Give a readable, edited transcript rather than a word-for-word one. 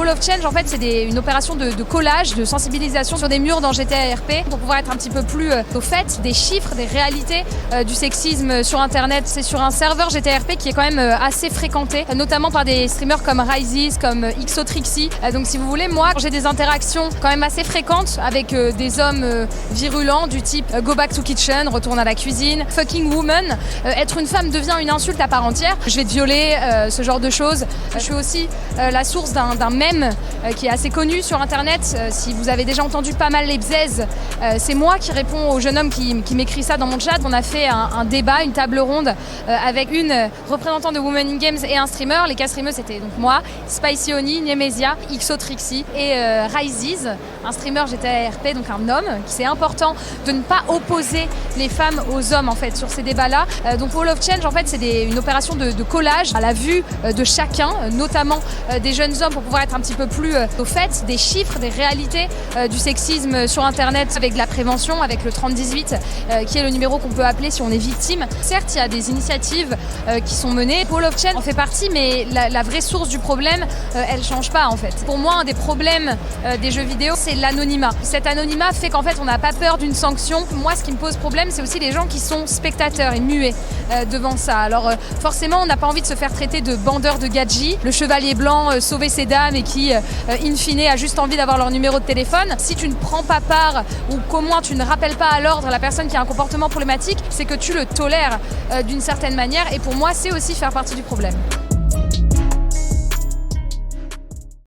Wall of Change, en fait, c'est une opération de collage, de sensibilisation sur des murs dans GTA RP pour pouvoir être un petit peu plus au fait des chiffres, des réalités du sexisme sur Internet. C'est sur un serveur GTA RP qui est quand même assez fréquenté, notamment par des streamers comme Rises, comme Xotrixie. Donc si vous voulez, moi, j'ai des interactions quand même assez fréquentes avec des hommes virulents du type Go back to kitchen, retourne à la cuisine, fucking woman. Être une femme devient une insulte à part entière. Je vais te violer, ce genre de choses. Je suis aussi la source d'un mème qui est assez connu sur Internet. Si vous avez déjà entendu pas mal les bzaises, c'est moi qui réponds au jeune homme qui m'écrit ça dans mon chat. On a fait un débat, une table ronde avec une représentante de Women in Games et un streamer. Les 4 streamers, c'était donc moi, Spicy Oni, Nemesia, Xotrixie et Rises, un streamer GTA RP, donc un homme. C'est important de ne pas opposer les femmes aux hommes en fait sur ces débats-là. Donc Wall of Change, en fait, c'est une opération de collage à la vue de chacun, notamment des jeunes hommes, pour pouvoir être un petit peu plus au fait des chiffres, des réalités du sexisme sur Internet, avec de la prévention, avec le 3018, qui est le numéro qu'on peut appeler si on est victime. Certes, il y a des initiatives qui sont menées. Wall of Change en fait partie, mais la vraie source du problème, elle change pas en fait. Pour moi, un des problèmes des jeux vidéo, c'est l'anonymat. Cet anonymat fait qu'en fait, on n'a pas peur d'une sanction. Moi, ce qui me pose problème, c'est aussi les gens qui sont spectateurs et muets devant ça. Alors forcément, on n'a pas envie de se faire traiter de bandeur de gadgets, le chevalier blanc sauver ses dames et qui, in fine, a juste envie d'avoir leur numéro de téléphone. Si tu ne prends pas part ou qu'au moins tu ne rappelles pas à l'ordre la personne qui a un comportement problématique, c'est que tu le tolères d'une certaine manière. Et pour moi, c'est aussi faire partie du problème.